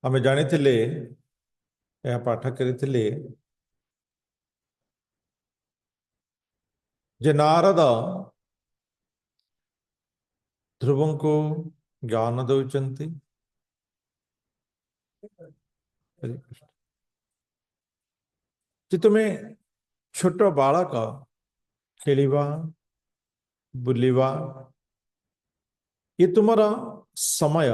आमे जानिथिले या पाठ करिथिले जे नारद ध्रुवं को ज्ञान दौचंती। जे तुमे छोट बालक खेलिबा बुलिबा ये तुमरा समय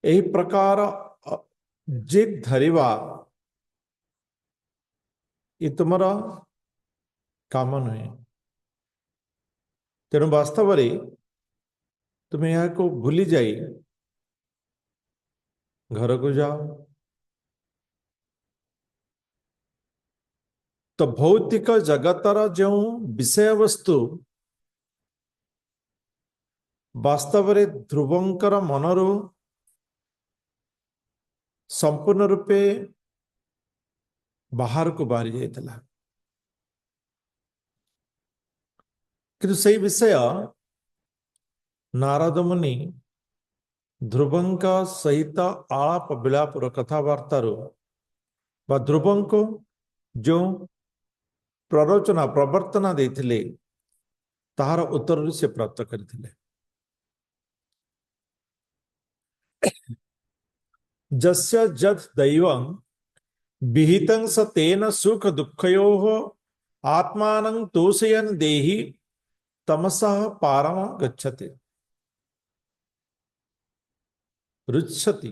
यही प्रकार जिद धरिबा ये तुमरा काम नुहे। तेणु वास्तव में तुम्हें यहाँ को भूली जाई घर को जाओ तो भौतिक जगतर जो विषय वस्तु वास्तव में ध्रुवंकर मनरु संपूर्ण रूपे बाहर को बाहरी जाइतला किंतु सही विषय नारद मुनि ध्रुवंका सहित आलाप विलापर कथबार्तार बा ध्रुवंको जो प्ररोचना प्रवर्तना देथिले ताहार उत्तर से प्राप्त करथिले। जस्य जद दैवं विहितं स तेन सुख दुःखयोः आत्मानं तोषयन् देहि तमसः पारम गच्छति रुच्छति।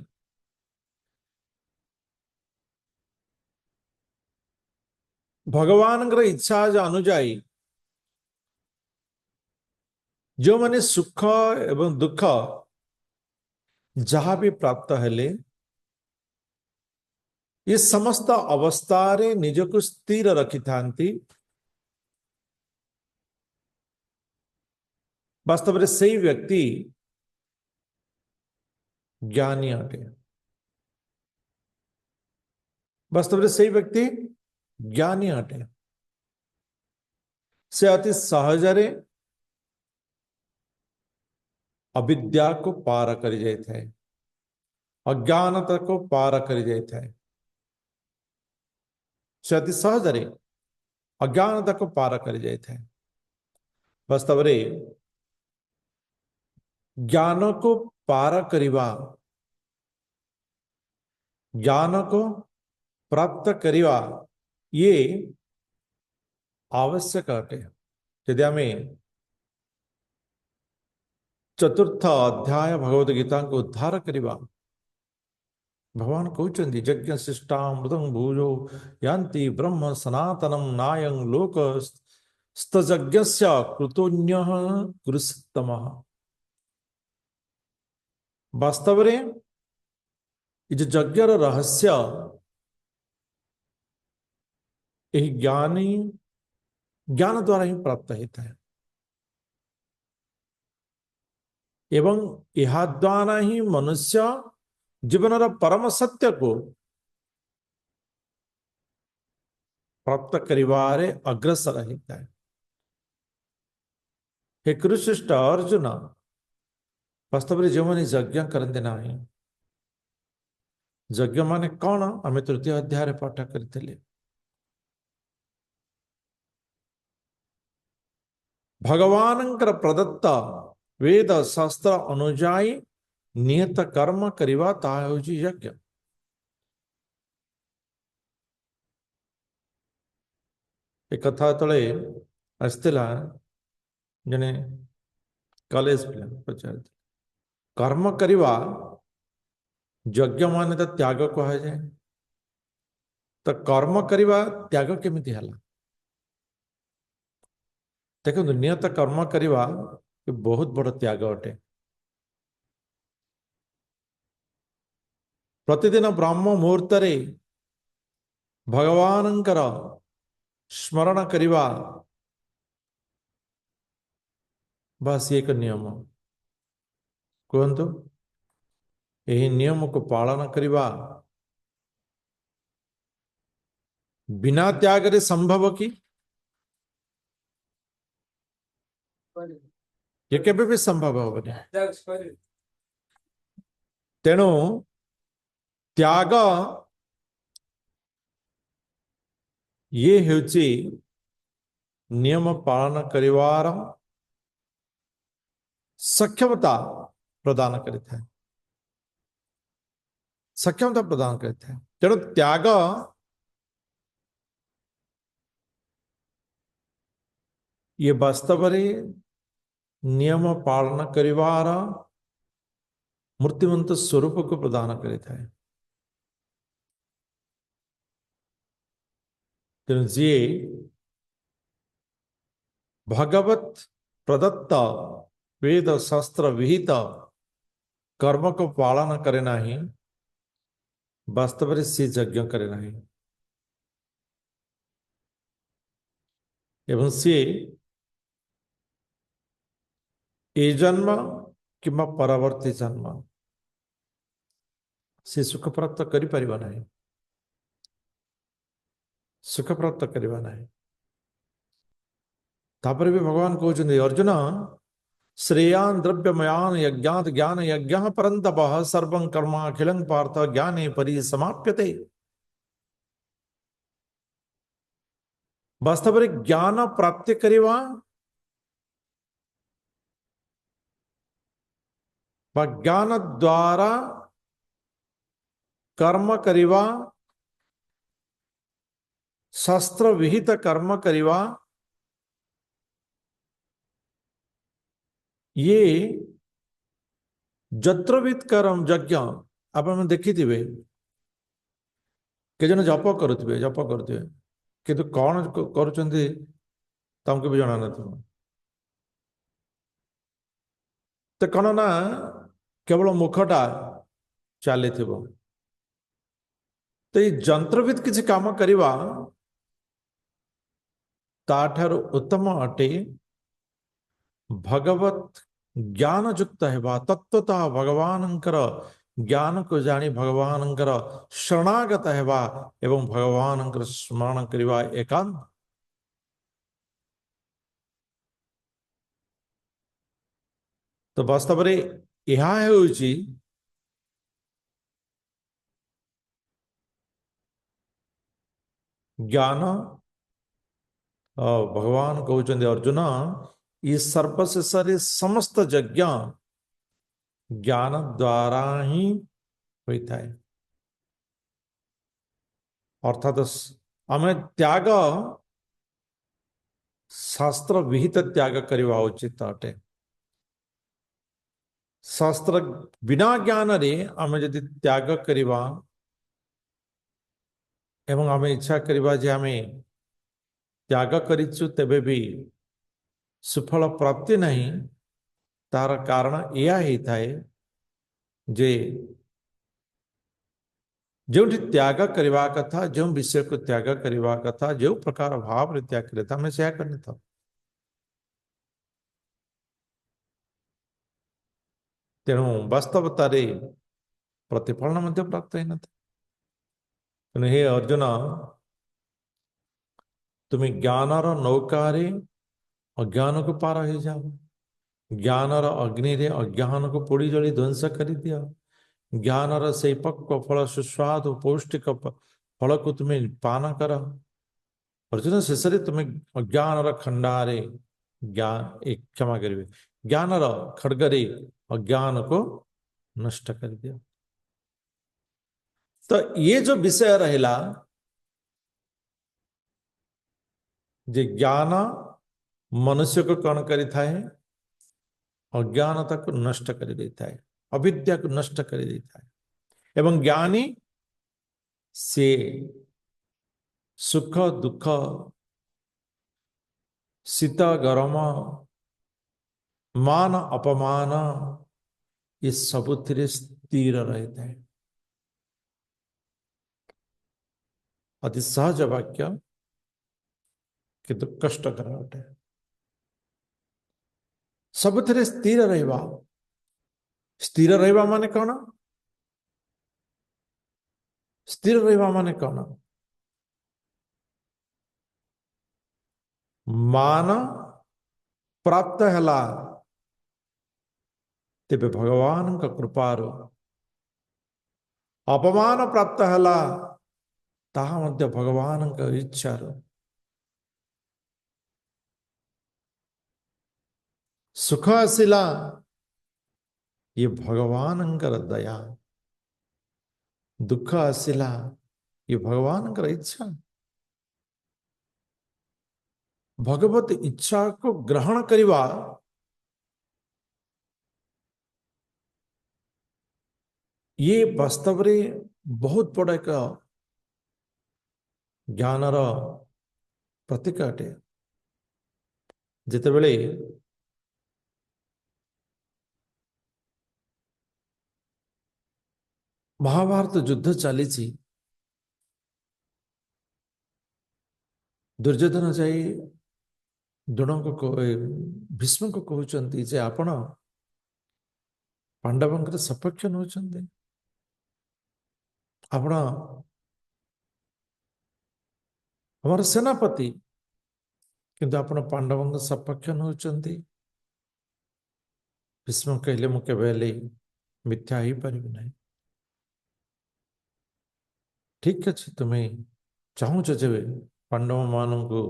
भगवान इच्छा अनुजाई जो माने सुख एवं दुख जहां भी प्राप्त हेले ये समस्त अवस्था रे निजको स्थिर रखि थांती। वास्तव में सही व्यक्ति ज्ञानी अटे। वास्तव में सही व्यक्ति ज्ञानी अटे से अति सहजरे अविद्या को पार कर जाए अज्ञानता को पार कर जाए से अति सहजरे अज्ञानता को पार कर जाए। वास्तव में ज्ञान को पार करिवा ज्ञान को प्राप्त करिवा ये आवश्यक अटे। यदि आमे चतुर्थ अध्याय भगवद गीता को उद्धार करिवा भगवान कहते यज्ञ शिष्टा मृदं भूजो यान्ति ब्रह्म सनातनम नायं लोक स्तयज्ञस्य कृतोन्यः कुरुसत्तमः। वास्तव में ये यज्ञ रहस्य यही ज्ञान द्वारा ही प्राप्त होता है एवं यह द्वारा ही मनुष्य जीवन परम सत्य को प्राप्त करिवारे अग्रसर होता है। हे कुरुश्रेष्ठ अर्जुन वास्तव में जो मैंने यज्ञ करते ना यज्ञ माने कौन आम तृतीय अध्याय पाठ करते भगवान प्रदत्त वेद शास्त्र अनुजाई नियत कर्म करिवा ताहा होची यज्ञ। एक कथा तले आसला जने कॉलेज पिला पचार कर्म करिवा यज्ञ माने तो त्याग कहा जाए तो कर्म करिवा त्याग केमिति हला। देखो नियत कर्म करिवा बहुत बड़ त्याग अटे। प्रतिदिन ब्रह्म मुहूर्त रे भगवानंकर स्मरण करिवा बस एक नियम कहतु यही नियम को पालन करिवा बिना त्याग रे संभव की ये केबे भी संभव होबे। तेणु त्याग ये हेउची नियम पालन करिवार सक्षमता प्रदान करिଥାଏ सक्षमता प्रदान करिଥାଏ तेणु त्याग ये वास्तव में नियम पालन करिवार मूर्तिमंत स्वरूप को प्रदान करिଥାଏ तेणु जी भगवत प्रदत्त वेद शास्त्र विहित कर्म को पालन करे नहीं वास्तव में सी यज्ञ करे नहीं एवं सी ए जन्म किंबा परवर्ती जन्म से सुख प्राप्त करि परिबा नहीं सुख प्राप्त करिबा नहीं तापर भी भगवान कहते अर्जुन श्रेयान द्रव्यमयान यज्ञात ज्ञान यज्ञ परंतप सर्वं कर्माखिलं पार्थ ज्ञाने परिसमाप्यते वास्तव में ज्ञान प्राप्ति करिवा ज्ञान द्वारा कर्म करिवा शास्त्र विहित कर्म करिवा ये जत्रवित कर्म यज्ञ आप देखी थे के जन जप करुवे किंतु कौन करुचंती तमको भी जाना नथिबो तो कौन ना केवल मुखटा चली तो ये जंत्रविद किसी काम करवा ताठार उत्तम अटे भगवत ज्ञान युक्त है तत्वतः भगवानंकर ज्ञान को जानी भगवानंकर शरणागत है एवं भगवानंकर स्मरण करवा एकांत तो वास्तव में यह है ज्ञान भगवान कहते अर्जुन ये सर्वशेष समस्त यज्ञ ज्ञान द्वारा ही होता है अर्थात आम त्याग शास्त्र विहित त्याग करवा उचित अटे शास्त्र बिना ज्ञान रे आम यदि त्याग करवा एवं आम इच्छा करवा जे आम त्याग करिछु तेबे भी सुफल प्राप्ति नहीं तार कारण यह होता है जे जो त्याग करवा कथा जो विषय को त्याग करवा कथा जो प्रकार भाव रे त्याग करे था हमें से करने था तेणु वास्तवता रे प्रतिफलन मध्य प्राप्त होना था तेणु हे अर्जुन तुम्हें ज्ञानर नौकारे अज्ञान को पार हो जाओ ज्ञानर अग्नि रे अज्ञान को पोड़ी जली ध्वंस कर दिया ज्ञानर से पक्व फल सुस्वाद पौष्टिक फल को तुम्हें पान कर अर्जुन शेष तुम्हें अज्ञानर खंडारे ज्ञान एक क्षमा करेंगे ज्ञानर खड़गरे अज्ञान को नष्ट कर दिया तो ये जो विषय रहा जे ज्ञान मनुष्य को कौन करता है अज्ञानता को नष्ट कर देता है अविद्या को नष्ट कर देता है एवं ज्ञानी से सुख दुख शीत गरम मान अपमान ये सबुथिरे स्थिर रहता है अति सहज वाक्य किंतु कष्टकर अटे सबुथिरे स्थिर रहिबा माने कौन स्थिर रहिबा माने कौन मान प्राप्त हला तेबे भगवान का कृपार अपमान प्राप्त है ताहा मध्य भगवान इच्छार सुख आसिला ये भगवान दया दुख आसिला ये भगवान इच्छा भगवत इच्छा को ग्रहण करवा ये वास्तव रे बहुत बड़ा एक ज्ञानर प्रतीक अटे जितेबले महाभारत युद्ध चली दुर्योधन जाई द्रोण को भीष्म को कहते जे आपण पांडवंकर सपक्ष नौ आपण हमार सेनापति किंतु आपण पांडवंक सपक्ष नौ भीष्म कहले मु केबे मिथ्या ही पारिबि नहीं ठीक अच्छे तुम्हें चाहूच जे पांडव मान को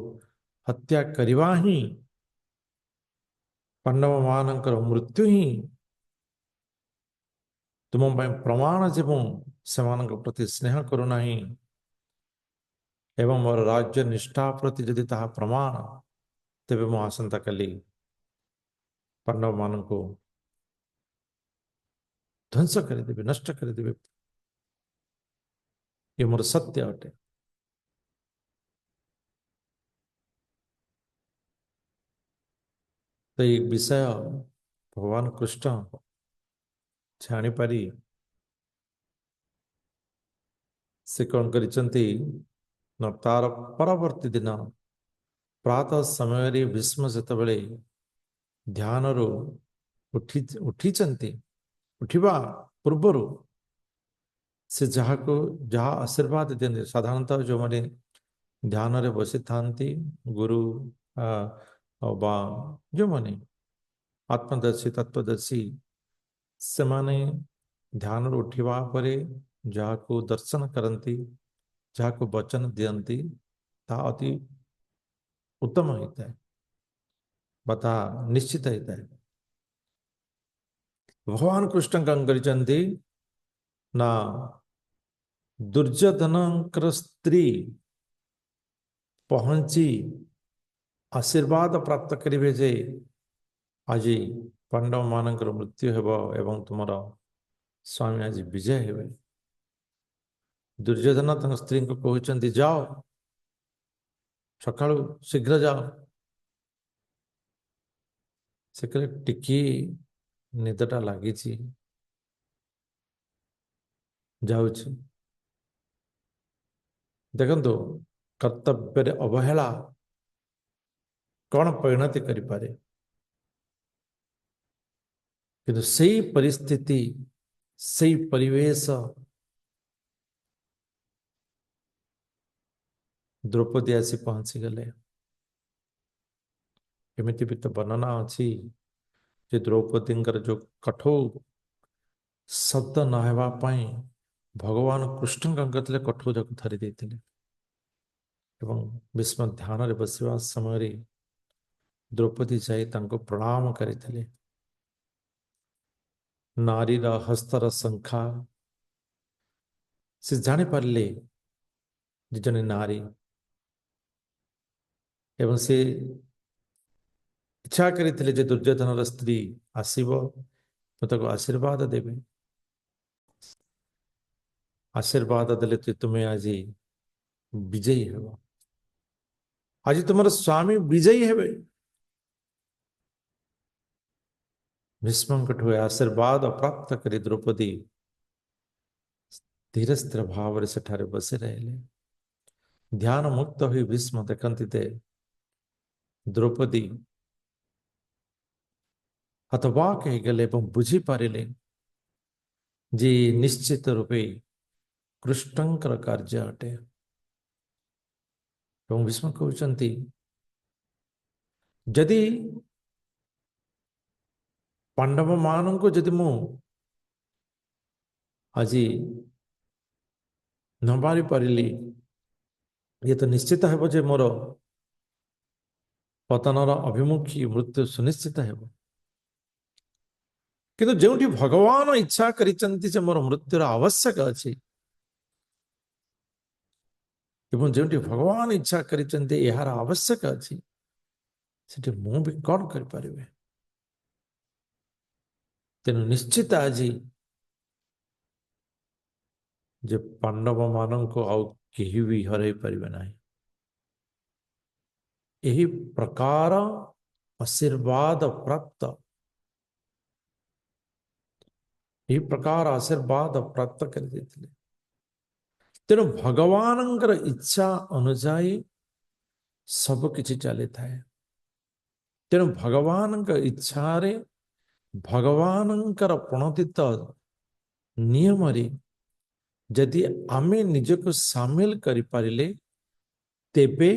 हत्या करवा ही पांडव मानकर मृत्यु ही तुम प्रमाण जे से प्रति स्नेह करूना एवं मोर राज्य निष्ठा प्रति जदि ताहा प्रमाण तेबे मु आसंता कली पांडव मान को ध्वंस करदेवी नष्ट करदेवी ये मोर सत्य अटे तो ये विषय भगवान कृष्ण जानी पारी से कौन करिसंती न तार परवर्ती दिन प्रातः समय भीष्म जितेबले ध्यान रू उठी उठिचंती उठिबा पूर्वर से जहाँ को जहाँ आशीर्वाद दिखते साधारणतः जो मैंने ध्यान रे बसी था गुरु बा जो मैंने आत्मदर्शी तत्वदर्शी से माने ध्यान रू उठिबा परे जहाँ को दर्शन करती जहाँ को वचन दियंती ता अति उत्तम होता है बता निश्चित होता है भगवान कृष्ण कं करिसंती ना दुर्योधन स्त्री पहुंची आशीर्वाद प्राप्त करिवे जे आज पांडव मानकर मृत्यु हेब एवं तुमर स्वामी आज विजय हेबे दुर्योधन तक स्त्री को कहते जाओ सकाळु शीघ्र जाओ से कहले टिकी निदटा लगी जाऊँ देखो कर्तव्य अवहेला कौन परिणति करें किंतु सही परिस्थिति सही परिवेश द्रौपदी आसी पहुंची गले एमती भी तो वर्णना अच्छी जे द्रौपदी जो कठोर शब्द नहवाई भगवान कृष्ण कले कठोर जाक धरी देते भीष्म ध्यान रे बसवा समय द्रौपदी जाई प्रणाम करते नारीर हस्तर संख्या से जानी पारे जने नारी एवं से इच्छा करते दुर्योधन स्त्री आसब तो आशीर्वाद देवे आशीर्वाद देले तुम्हें आज विजयी हेब आज तुम स्वामी विजयी हेबे भीष्म आशीर्वाद प्राप्त कर द्रौपदी धीरे स्थिर भाव से बसी रहे ध्यान मुक्त हुई भीष्म देखती थे द्रौपदी हतवाक हो गले बुझी पारे जी निश्चित रूपे कृष्णंकर कार्य अटे भीष्म कहते जदि पांडव मान को जदि मु आज न बारी पारिली ये तो निश्चित है जे मोर पतनर अभिमुखी मृत्यु सुनिश्चित है। किंतु जो भगवान इच्छा करिचंती जे मोर मृत्युर आवश्यक अछि एवं जो भगवान इच्छा करिचंती यार आवश्यक अछि सेठी मु भी कौन कर परिबे। तेनु निश्चित आज जे पांडव मानक आउ केही भी हरई परिबे नाही। यही प्रकार आशीर्वाद प्राप्त यही प्रकार आशीर्वाद प्राप्त कर देथिले। तेणु भगवानंकर इच्छा अनुजाई सब किछि चली थाए। तेणु भगवान इच्छा रे भगवानंकर प्रणोदित नियम रे यदि आमे निजको शामिल करि पारिले तेबे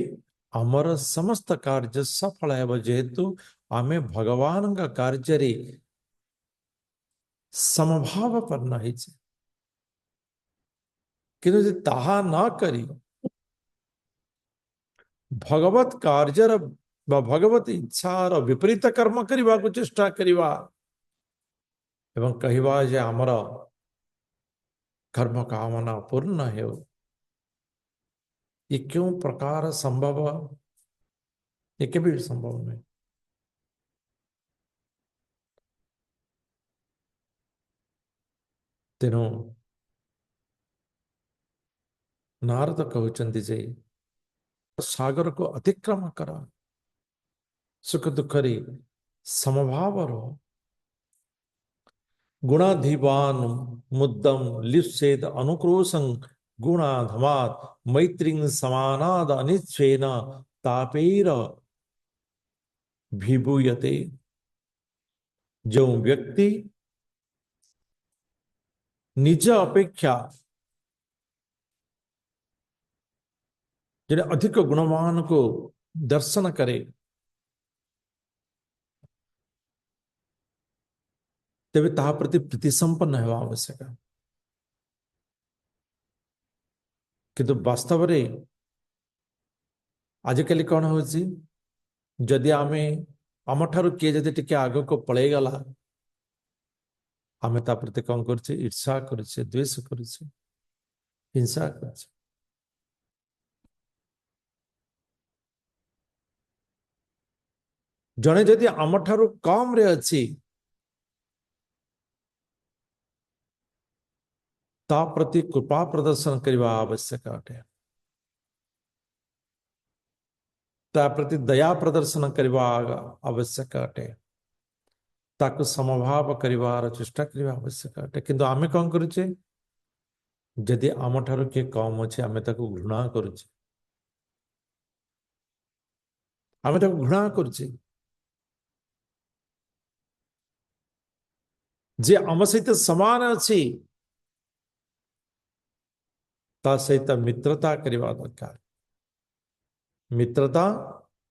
आमर समस्त कार्य सफल है। जेहेतु आमे भगवान का कार्य रे समभाव करना ही किंतु यदि ताहा न करी भगवत कार्यर भगवत इच्छार विपरीत कर्म करने को चेष्टा करिवा एवं कहवा जे आमर कर्म कामना पूर्ण हो ये क्यों प्रकार संभव। ये कभी संभव नहीं। तेणु नारद कहते जे सागर को अतिक्रम कर सुख दुख रे समभाव रहो गुणाधिवान मुद्दम लिप्सेद अनुक्रोशं गुणाधमात् मैत्रीं समानाद अनिच्छेन तापेर विभूयते। जो व्यक्ति निज अपेक्षा जिन्हें अधिक गुणवान को दर्शन करे तेरे ता प्रति प्रीति संपन्न है आवश्यक। किंतु वास्तव में आजिकल कौन हो जदि आमे आम ठारू किए जदि टिके आग को पलई गला आमे ता प्रति कौन करछे ईर्षा करछे द्वेष करछे हिंसा करछे। जने जदि आम ठारू कम रे अछि ता प्रति कृपा प्रदर्शन करने आवश्यक अटे। ता प्रति दया प्रदर्शन करने आवश्यक अटे। ताको समभाव करिवार चेष्टा करने आवश्यक अटे। किंतु आमे कौन करुचे जदि आम ठारू किए कम अच्छे आमे ताको घृणा करुचे आमे ताको घृणा करुचे जे आम सहित समान अच्छी ता सहित मित्रता करवा दरकार। मित्रता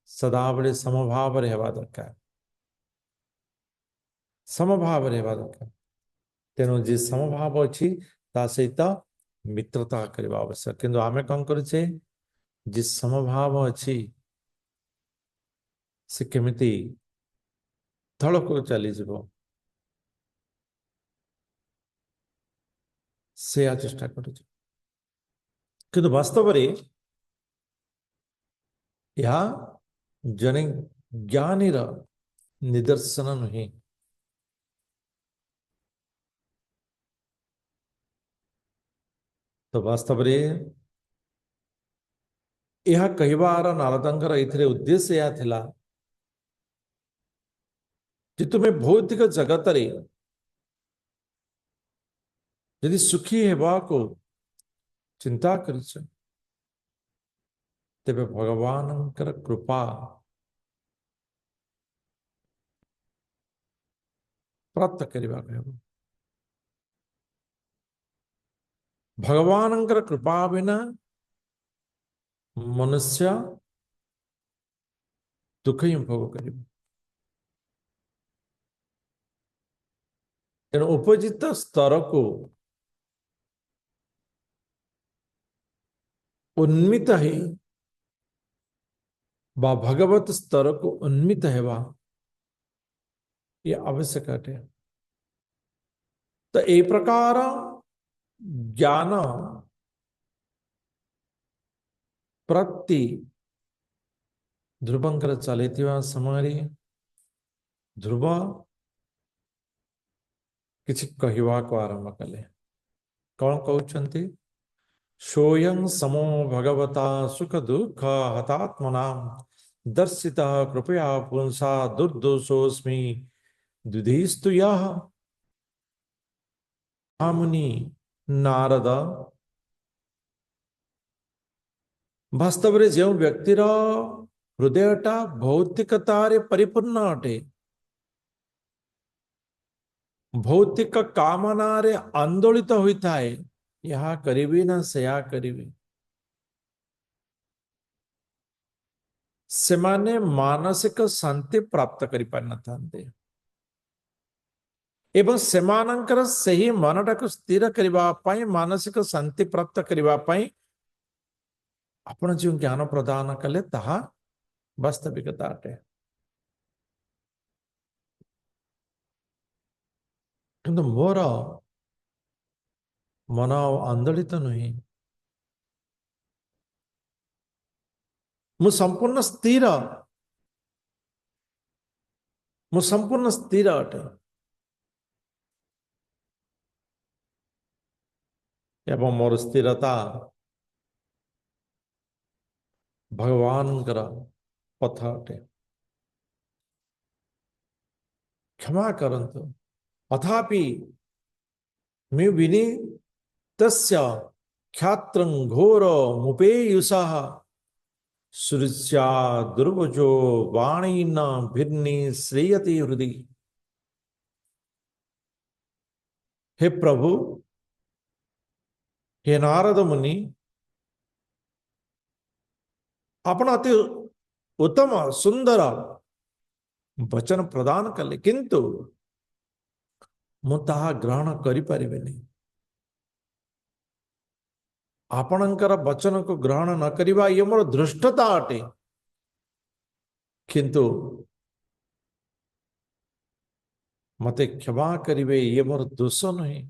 सदा बड़े समभाव रहवा दरकार समभाव रहवा दरकार। तेणु जे समभाव अच्छी ता सहित मित्रता करवा आवश्यक। किंतु आमे कौन करुचे जे समभाव अच्छी से केमिति थळको चली जीवो से चेष्टा करुचे। किंतु वास्तव में यह जने ज्ञानीर निदर्शन नुहे। तो वास्तव में यह कहवार नारदंकर एथिरे उद्देश्य यह थिला कि तुम्हें भौतिक जगत रे यदि सुखी हेबा को चिंता करिछ तेबे भगवानंकर कृपा प्राप्त करबा कहबो। भगवानंकर कृपा बिना मनुष्य दुख ही भोग करिबो। तेणु उपजित स्तर को उन्मित है बा भगवत स्तर को उन्मित है बा ये आवश्यक है। तो ए प्रकार ज्ञान प्रति ध्रुवंकर चलता समय ध्रुव किसी कहवा को आरंभ कले कौन कहते सोयं समो भगवता सुख दुख हतात्मना दर्शिता कृपया पुंसा दुर्दोषोस्मि द्विधीस्तु यः मुनि नारद वास्तव में जो व्यक्तिर हृदयटा भौतिकतार परिपूर्ण अटे भौतिक कामनारे आंदोलित होता है यह करिबी ना सेया करिबी से माने मानसिक शांति प्राप्त करि पार न थांते एवं सेमानंकर सही मनटा को स्थिर करबा पई मानसिक शांति प्राप्त करबा पई आपण जो ज्ञान प्रदान कले ताहा वास्तविकता अटे किंतु मोर मन आंदोलित नहीं मु संपूर्ण स्थिर मु संपूर्ण स्थिर अटे एवं मोर स्थिरता भगवान कर पथ अटे क्षमा करंतु अथापि मैं विनीतस्य ख्यात्रं घोर मुपेयुषः सुरस्या दुर्वजो वाणी न भिन्नि श्रेयति हृदि हे प्रभु हे नारद मुनि आपण अति उत्तम सुंदर वचन प्रदान कले किंतु मु ताहा ग्रहण करि परिबेनि आपणकर वचन को ग्रहण न करिबा ये मोर दृष्टता अटे किंतु मते क्षमा करिवे ये मोर दोष नहीं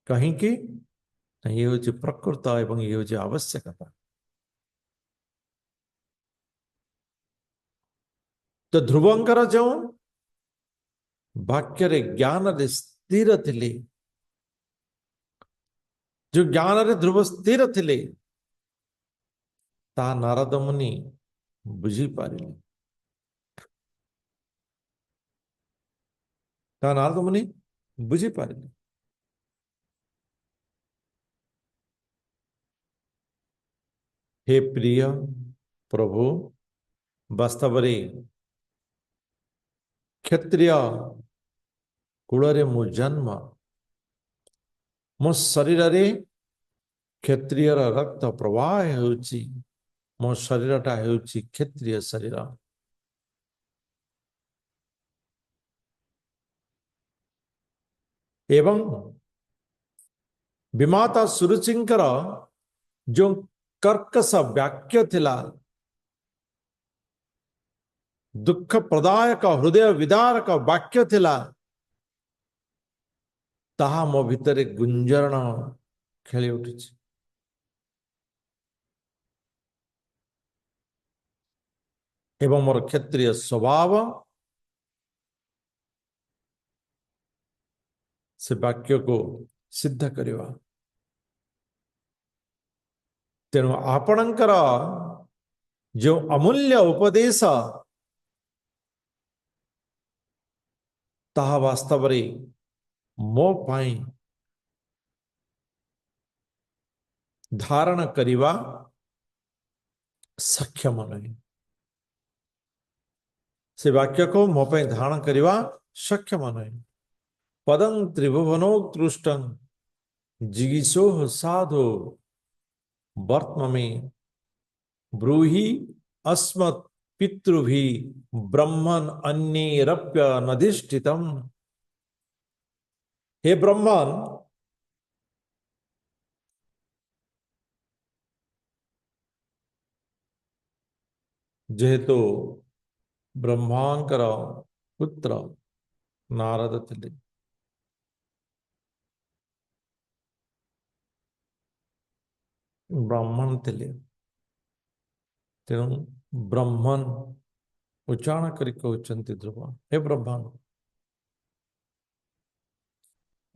कहीं कि ये हूँ प्रकृत एवं ये हूँ आवश्यकता तो ध्रुवंकर जो वाक्य रे ज्ञान रे स्थिर थिले जो ज्ञान रे ध्रुव स्थिर थिले ता नारद मुनि बुझी पारिले ता नारद मुनि बुझी पारिले हे प्रिय प्रभु वास्तव रे क्षत्रिय कुल रे मु जन्म मो शरीर रे क्षत्रिय रक्त प्रवाह होची मो शरीरटा होची क्षत्रिय शरीर एवं विमाता सुरुचिंकर जो कर्कश वाक्य थिला दुख प्रदायक हृदय विदारक वाक्य थिला ताहा मो भितरे गुंजरण खेली उठी एवं मोर क्षत्रिय स्वभाव से वाक्य को सिद्ध करिवा तेणु आपणकर जो अमूल्य उपदेश ताहा वास्तव रे मो पाई धारण करिवा सक्षम नहीं से वाक्य को मो पाई धारण करिवा सक्षम नहीं पदं त्रिभुवनोत्कृष्टं जिगीषो साधो वर्त्ममे ब्रूहि अस्मत् पितृभि ब्रह्मन् अन्येरप्य नधिष्ठितम् हे ब्रह्मन जेहेतु ब्रह्मांकर पुत्र नारद थे, ब्राह्मण थे, तेणु ब्रह्मन उच्चारण करी कहते ध्रुव, हे ब्रह्मा,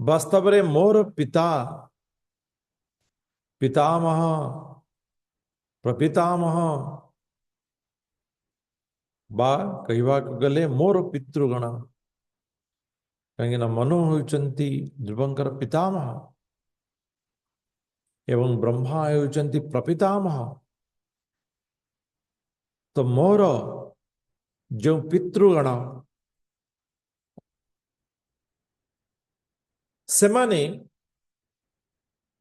वास्तव में मोर पिता पितामह प्रपितामह बा कहवा गले मोर पितृगण, कहीं मनु होती ध्रुवंकर पितामह एवं ब्रह्मा होती प्रपितामह। तो मोर जो पितृगण से माने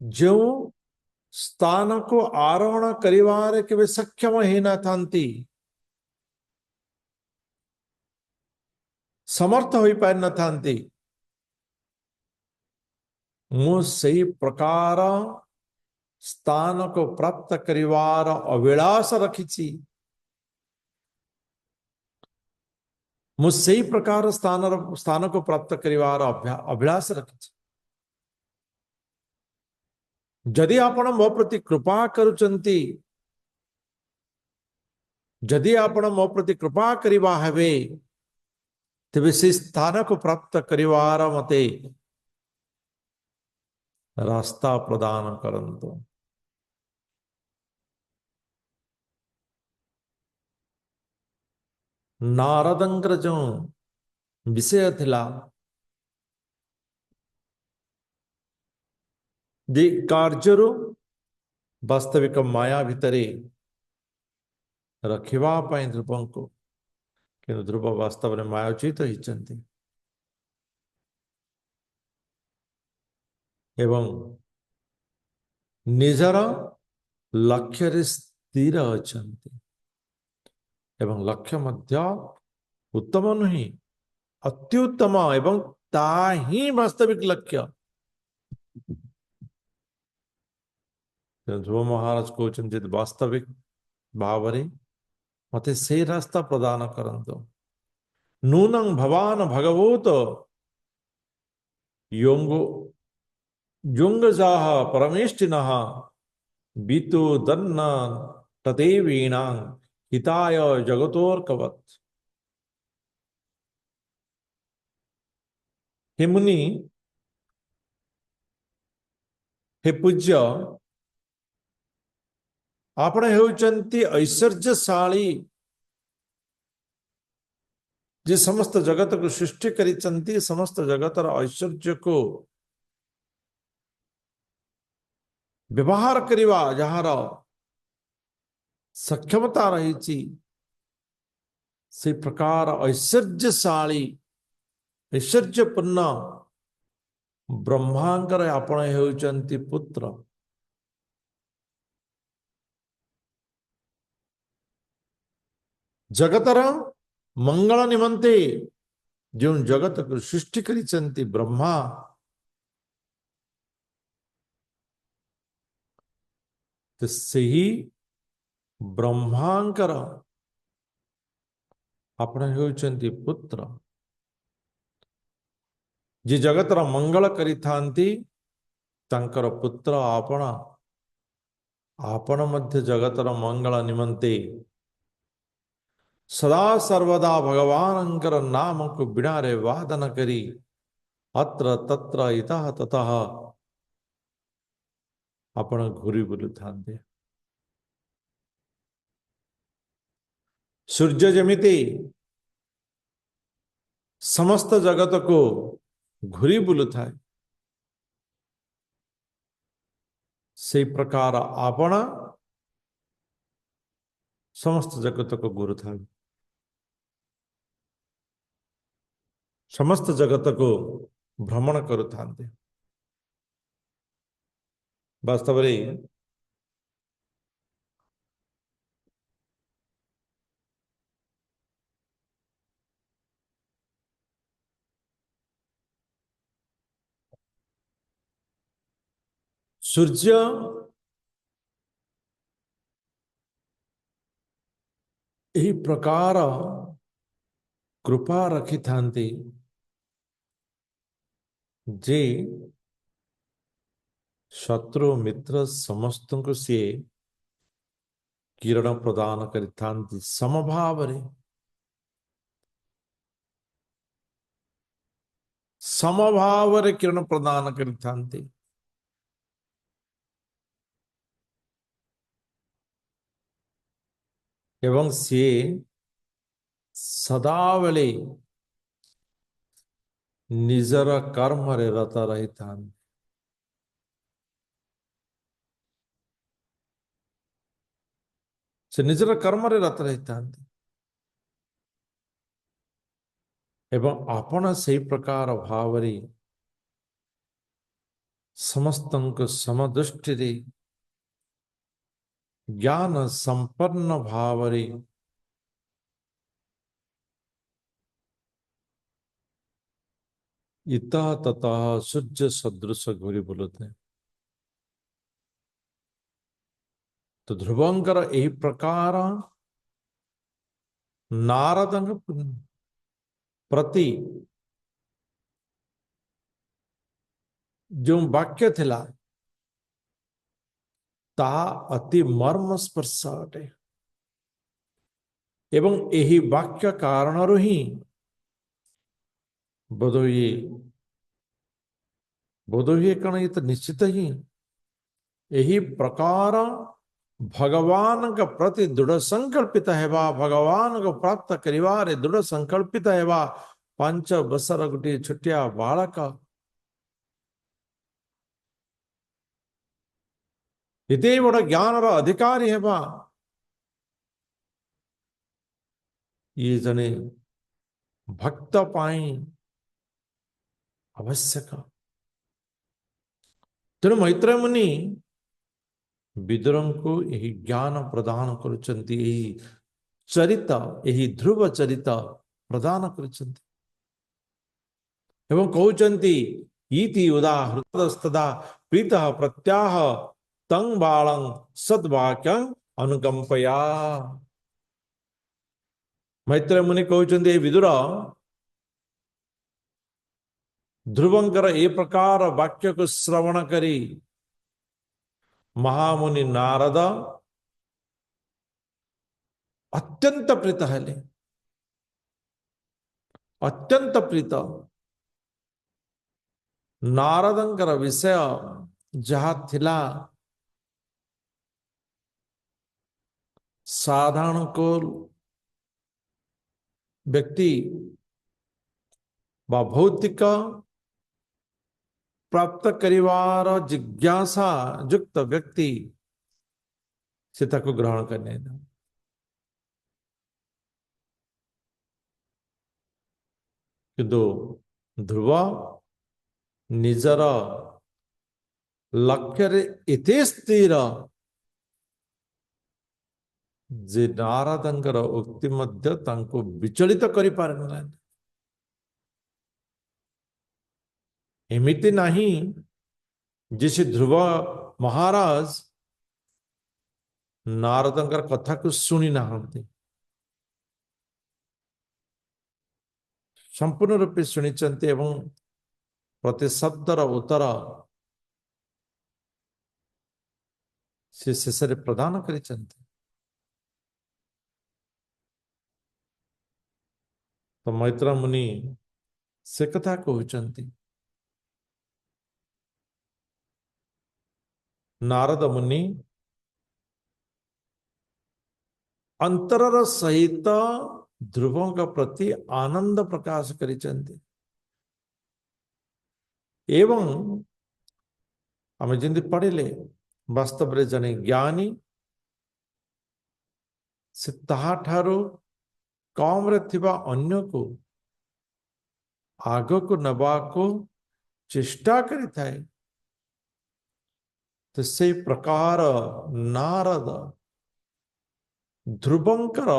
जो स्थान को आरोहण करिवार केबे सक्षम ही न थांती, समर्थ हो पारि न थांती, मु सही प्रकार स्थान को प्राप्त करिवार अभिलाष रखिछि। मु सही प्रकार स्थान को प्राप्त करिवार अभिलाष रखिछि। जदि आपण मो प्रति कृपा करुचंती, जदि आपण मो प्रति कृपा करिवा हेबे, तेबे से स्थान को प्राप्त करिवार मते रास्ता प्रदान करंतु। नारदंकर जो विषय थिला जे कार्यरु वास्तविक माया भितरे रखिवा पाई ध्रुव को, कि ध्रुव वास्तव में मायोचित होइचंती एवं निजर लक्ष्य रे स्थिर अछंती एवं लक्ष्य मध्य उत्तम नुही अत्युत्तम एवं ताही वास्तविक लक्ष्य। ध्रुव महाराज कहते वास्तविक भाव रे मते से रास्ता प्रदान करंतो। नूनं भवान भगवोत योंगो युंगजाह परमेष्टिनः बीतो दन्न तदेवीणां हिताय जगतोर्कवत्। हे मुनि, हे पूज्य, आपण हेउचंती ऐश्वर्यशाली, जे समस्त जगत को सृष्टि करिचंती, समस्त जगतर ऐश्वर्य को व्यवहार करिवा जहार सक्षमता रही, से प्रकार ऐश्वर्यशाली ऐश्वर्यपूर्ण ब्रह्मांकर आपण हेउचंती पुत्र। जगतर मंगल निमंते जो जगत को सृष्टि करिचंती ब्रह्मा, तो सही ब्रह्मांकर आपण हेउचंती पुत्र, जे जगतर मंगल करिथांती तांकर पुत्र आपण। आपण मध्य जगतर मंगल निमंते सदा सर्वदा भगवानंकर नाम को बिना रे वादन करी अत्र तत्र इतः ततः आपण घूरी बुलु थांते। सूर्य जमिति समस्त जगत को घूरी बुलु थाए, से प्रकार आपण समस्त जगत को गुरु था, समस्त जगत को भ्रमण करुथांते। वास्तव में सूर्य यही प्रकार कृपा रखी थांती जे शत्रु मित्र समस्त को सी किरण प्रदान करिथांती समभावरे समभावरे किरण प्रदान करिथांती एवं सी सदावेले निजर कर्म रे रत रही से निजर कर्म रे रत रही एवं आपण से प्रकार भाव समस्त समदृष्टि ज्ञान संपन्न भाव इतः ततः सूर्य सदृश घूरी बुलते तो ध्रुवंकर यही प्रकार नारद प्रति जो वाक्य थिला ता अति मर्म स्पर्श अटे एवं यही वाक्य कारण ही बोधोये बोधोये कण ये तो निश्चित ही यही प्रकार भगवान का प्रति दृढ़ संकल्पित है भगवान को प्राप्त करिवारे दृढ़ संकल्पित है 5 वर्षर गोटे छोटिया बालक इते बड़ ज्ञान अधिकारी है ये जने भक्त पाई आवश्यक तेणु मैत्रेय मुनि विदुर को यही ज्ञान प्रदान करुचंती चरित यही ध्रुव चरित प्रदान करुचंती एवं कहउचंती इति उदाहृतस्तदा प्रीतः प्रत्याह तं बालं सद्वाक्यं अनुकंपया मैत्रेय मुनि कहउचंती विदुर ध्रुवंकर ए प्रकार वाक्य को श्रवण करी महामुनि नारद अत्यंत प्रीत हेले अत्यंत प्रीत नारदंकर विषय जहा थिला साधारण को व्यक्ति बा भौतिक प्राप्त करिवार जिज्ञासा युक्त व्यक्ति से ताको ग्रहण करने ना किंतु ध्रुव निजर लक्ष्य रे इते स्थिर जे नारदंकर उक्ति मध्य तांको विचलित करि पारना एमिति नहीं जिसे ध्रुव महाराज नारदंकर कथा को सुनी नाहंती संपूर्ण रूपे सुनिचंती एवं प्रति शब्दर उत्तर से शेष प्रदान करिचंती तो मैत्र मुनि से कथा कहउचंती नारद मुनि अंतरर सहित ध्रुवों का प्रति आनंद प्रकाश करिचंती एवं आम जमी पढ़िले वास्तव रे जने ज्ञानी से ताहाठारो कम रे थिबा अन्य को आग को नबा को चेष्टा करि थाए तो से प्रकार नारद ध्रुवंकर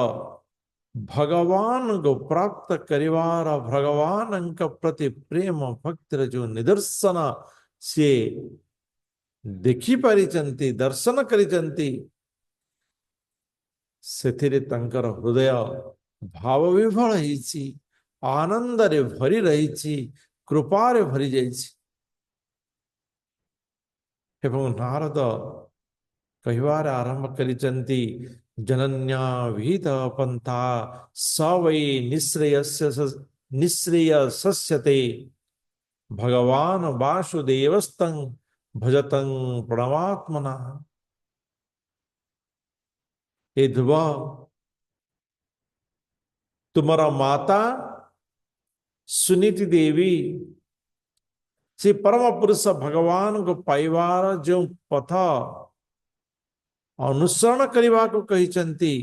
भगवान को प्राप्त करिवार भगवान का प्रति प्रेम भक्ति जो निदर्शन से देखी पारिचंती दर्शन करिचंती ସେଥିରେ ତାଙ୍କର ହୃଦୟ ଭାବ ବିଭୋଳ ହେଇଛି, ଆନନ୍ଦରେ ଭରି ରହିଛି, କୃପାରେ ଭରି ଯାଇଛି। ଏବଂ ନାରଦ କହିବାର ଆରମ୍ଭ କରିଛନ୍ତି, ଜନନ୍ୟା ବିହିତ ପନ୍ଥା ସ ବୈ ନିଶ୍ରେୟସସ୍ୟତେ ଭଗବାନ ବାସୁଦେବସ୍ତଂ ଭଜତଂ ପ୍ರಣମାତ୍ମନା। हे ध्रुव, ତୁମର ମାତା ସୁନୀତି ଦେବୀ ସେ ପରମ ପୁରୁଷ ଭଗବାନଙ୍କୁ ପାଇବାର ଯେଉଁ ପଥ ଅନୁସରଣ କରିବାକୁ କହିଛନ୍ତି,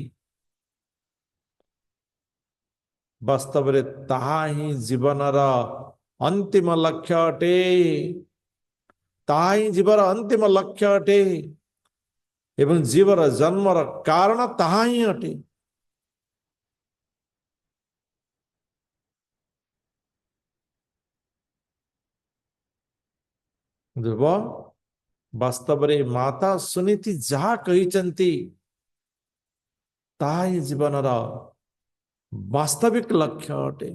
ବାସ୍ତବରେ ତାହା ହିଁ ଜୀବନର ଅନ୍ତିମ ଲକ୍ଷ୍ୟ ଅଟେ। ତାହା ହିଁ ଜୀବର ଅନ୍ତିମ ଲକ୍ଷ୍ୟ ଅଟେ ଏବଂ ଜୀବର ଜନ୍ମର କାରଣ ତାହା ହିଁ ଅଟେ। ଧ୍ରୁବ, ବାସ୍ତବରେ ମାତା ସୁନୀତି ଯାହା କହିଛନ୍ତି ତାହା ହିଁ ଜୀବନର ବାସ୍ତବିକ ଲକ୍ଷ୍ୟ ଅଟେ,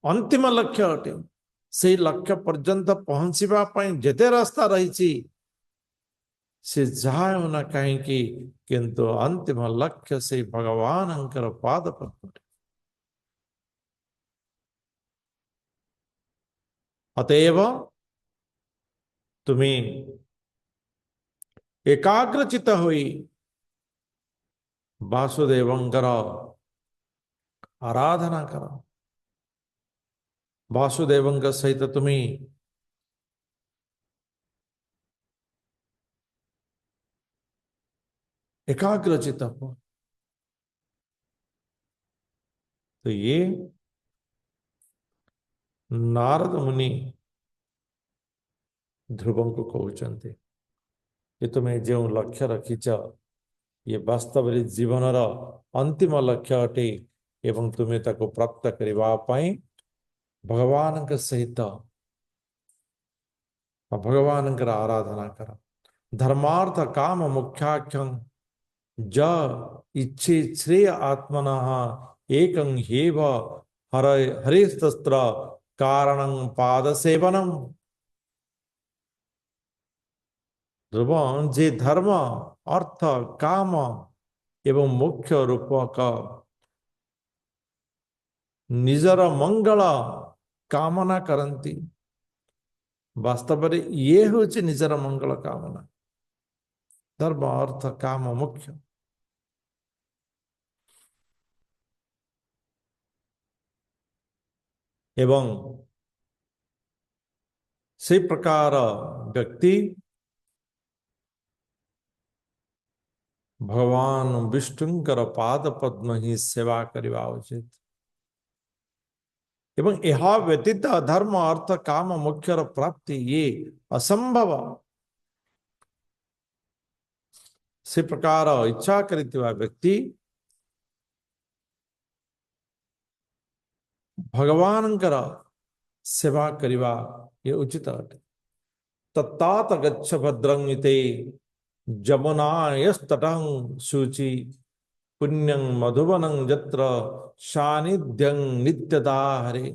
ଅନ୍ତିମ ଲକ୍ଷ୍ୟ ଅଟେ। ସେହି ଲକ୍ଷ୍ୟ ପର୍ଯ୍ୟନ୍ତ ପହଞ୍ଚିବା ପାଇଁ ଯେତେ ରାସ୍ତା ରହିଛି ସେ ଯାହା ହେଉନା କାହିଁକି, କିନ୍ତୁ ଅନ୍ତିମ ଲକ୍ଷ୍ୟ ସେଇ ଭଗବାନଙ୍କର ପାଦ ପଦ୍ମରେ। ଅତଏବ ତୁମେ ଏକାଗ୍ରଚିତ ହୋଇ ବାସୁଦେବଙ୍କର ଆରାଧନା କର। ବାସୁଦେବଙ୍କ ସହିତ ତୁମେ एकाग्रचित हो। तो ये नारद मुनि ध्रुव को कहते कि तुम्हें जो लक्ष्य रखिच ये वास्तव जीवन अंतिम लक्ष्य अटे एवं तुम्हें ताको प्राप्त करने भगवान के सहित भगवान आराधना कर। धर्मार्थ काम मुख्याख्यं ज इच्छे श्रेय आत्मन एकं हेव हर हरिस्तस्त्र कारणं पाद सेवनम। ध्रुव, जे धर्म अर्थ काम एवं मुख्य रूपक निजर मंगल कामना करती, वास्तव में ये हूँ निजर मंगल कामना। धर्म अर्थ काम मुख्य एवं से प्रकार व्यक्ति भगवान विष्णुंकर पाद पद्म ही सेवा करवा उचित एवं यह व्यतीत धर्म अर्थ काम मुख्यर प्राप्ति ये असंभव। से प्रकार इच्छा करिଥିବା व्यक्ति भगवानंकर सेवा करवा ये उचित अटे। तत्तात गच्छ भद्रं इते जमुनायस्तटं शुचि पुण्यं मधुवनं जत्र सानिध्यं नित्यदा हरे।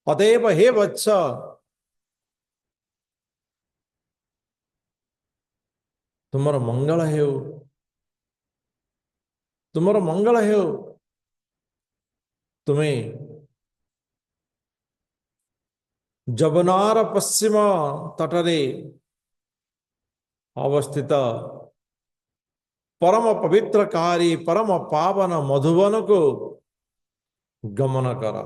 अतएव हे वत्स, तुमर मंगल हेउ, तुमर मंगल हेउ। तुम्हें जमुनार पश्चिम तटरे अवस्थित परम पवित्रकारी परम पावन मधुवन को गमन कर।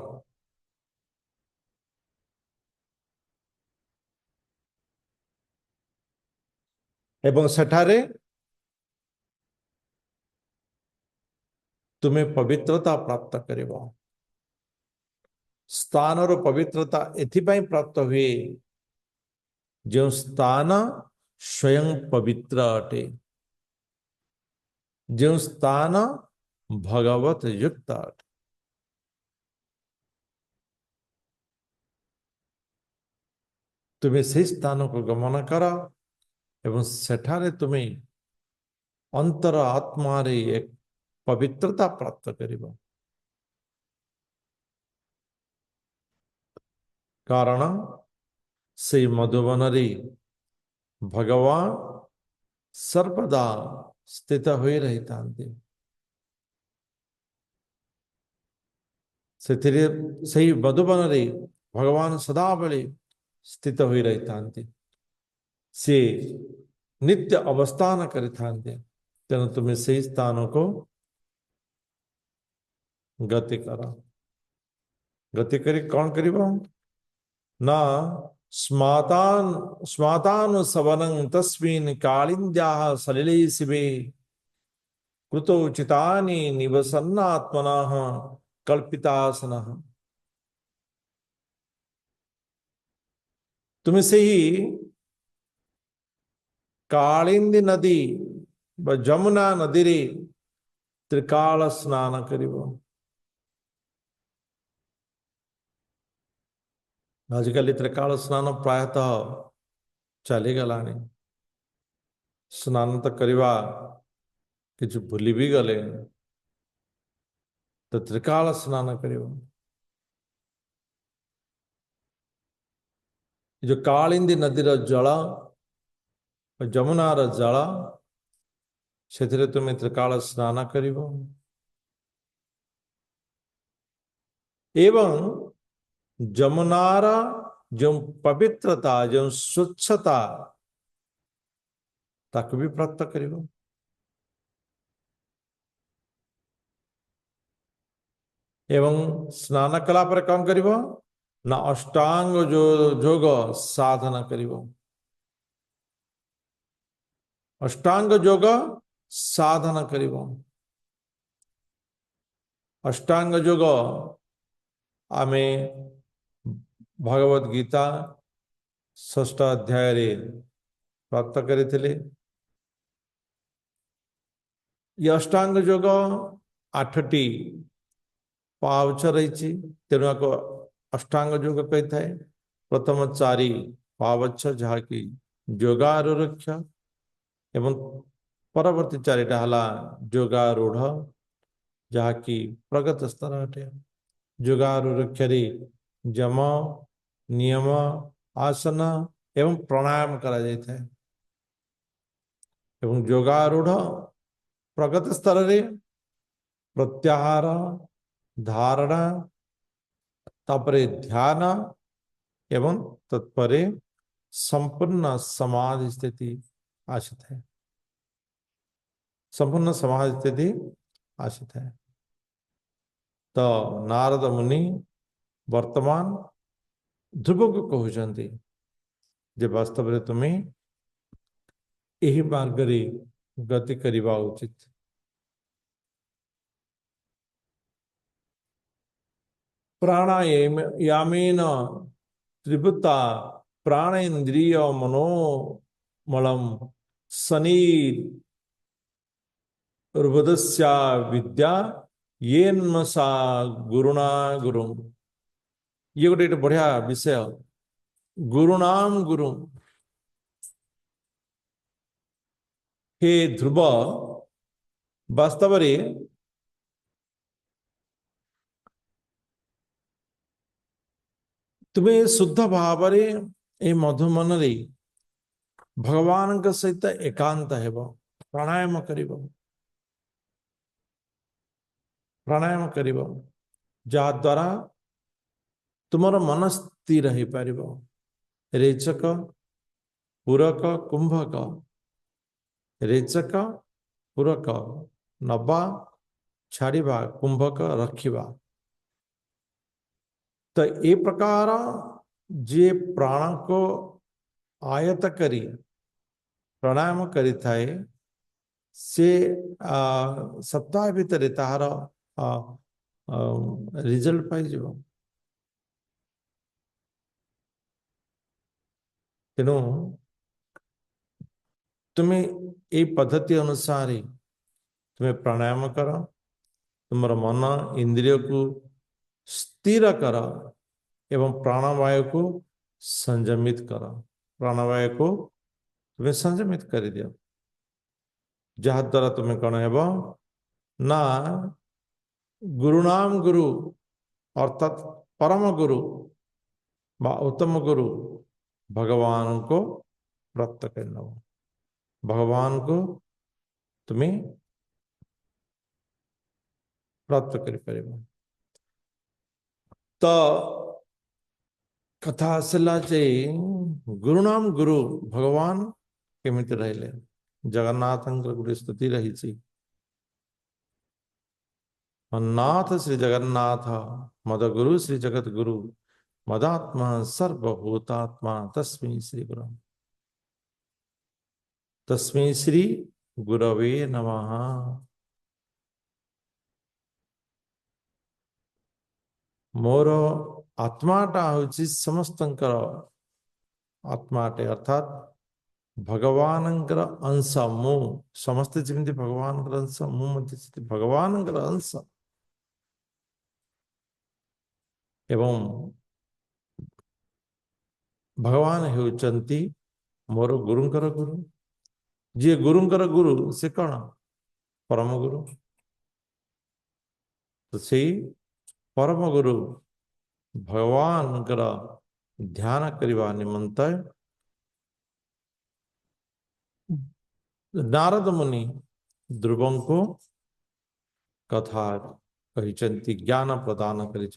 एवं सेठारे तुम्हें पवित्रता प्राप्त करिबो। स्थान पवित्रता एथिपाई प्राप्त हुए जो स्थान स्वयं पवित्र अटे, जो स्थान भगवत युक्त अटे। तुम्हें से स्थान को गमन कर एवं सेठारे तुम्हें अंतर आत्मा रे एक पवित्रता प्राप्त करिब। कारण से मधुबन रे भगवान सर्वदा स्थित होई रहितांती। ସେଥିରେ ସେହି ମଧୁବନରେ ଭଗବାନ ସଦାବେଳେ ସ୍ଥିତ ହୋଇ ରହିଥାନ୍ତି। ସେ ନିତ୍ୟ ଅବସ୍ଥାନ କରିଥାନ୍ତି। ତେଣୁ ତୁମେ ସେହି ସ୍ଥାନକୁ ଗତି କର। ଗତି କରି କଣ କରିବ ନା ସ୍ମାତାନ ସବନଂ ତସ୍ମିନ୍ କାଳିନ୍ଦ୍ୟାଃ ସଲିଳେ ଶିବେ कृतो चितानि निवसन्नात्मनः कल्पितासनः। तुम्हें से ही कालिंदी नदी व जमुना नदी रे त्रिकाल स्नान करिब। आजकल त्रिकाल स्नान प्रायतः चली गलानी। स्नान तो करवा किछ भूली भी गले तो त्रिकाल स्नान करिब। जो कालिंदी नदीर जल जमुनार जल से तुम्हें त्रिकाल स्नान करिब। एवं जमुनार जो पवित्रता जो स्वच्छता ताकू भी प्राप्त करिब। एवं स्नान कला पर कौन करिब ना अष्टांग जो जोग साधना करिब। अष्टांग जोग साधना करिब। अष्टांग जोग आमे भगवत गीता षष्ठ अध्याय रे प्राप्त करिथिले। ये अष्टांग जोग 8टी पावच रही। तेणु को अष्टांग जोग कही थाए। प्रथम 4 पावच जहाँकि योगारूढ़ एवं परवर्ती 4टा हला योगारूढ़ जहाँकि प्रगत स्तर अटे। योगारूढ़ जम नियम आसन एवं प्राणायाम करा जाए। एवं योगारूढ़ प्रगत स्तर रे प्रत्याहार धारणा तापरे ध्यान एवं तत्परे संपूर्ण समाधि स्थिति आशित है। संपूर्ण समाधि स्थिति आशित है। तो नारद मुनि वर्तमान ध्रुव को कहते जे वास्तव में तुम्हें यही मार्ग रे गति करवा उचित। प्राणायामेन त्रिभुता प्राणेन्द्रिय मनोमलम शनिर्बुधस्या विद्या येन्मसा गुरुणा गुरु। ये गोटे बढ़िया विषय गुरुनाम गुरु। हे ध्रुव वास्तव रे तुम्हें शुद्ध भाव रे मधुमन रे भगवान का सहित एकांत है प्राणायाम करिब। प्राणायाम करिब जा द्वारा तुमर मन स्थिर रही पारिब। रेचक पूरक कुंभक रेचक पूरक नबा छाड़िबा कुंभक रखिबा। तो ये प्रकार जे प्राण को आयत करी प्राणायाम करी थाए से सप्ताह भीतर तार रिजल्ट पाई जीव। तेणु तुम्हें ये पद्धति अनुसार तुम्हें प्राणायाम कर तुम मन इंद्रिय को स्थिर कर एवं प्राणवायु को संयमित कर। प्राणवायु को तुम्हें संयमित कर दियो। जहाद्वारा तुम्हें कौन हेब ना गुरुनाम गुरु अर्थात परम गुरु बा उत्तम गुरु भगवान को प्राप्त करना। भगवान को तुम्हें प्राप्त कर पारिबो। तो कथा आसला जे गुरुनाम गुरु भगवान केमिति रहिले जगन्नाथ गुरु स्तुति रही। नाथ श्री जगन्नाथ मद गुरु श्री जगत गुरु मदात्मा सर्वभूतात्मा तस्मै श्री गुरु तस्मै श्री गुरवे नमः। मोर आत्माटा हूँ समस्तंकर आत्माटे अर्थात भगवानंकर अंश मु समस्ते जमी भगवान अंश मुझे भगवान अंश एवं भगवान होचंती मोर गुरुंकर गुरु जी गुरुंकर गुरु से कौन परम गुरु। तो से परम गुरु भगवान ध्यान करने निमंत नारद मुनि ध्रुव को कथा कही ज्ञान प्रदान करी।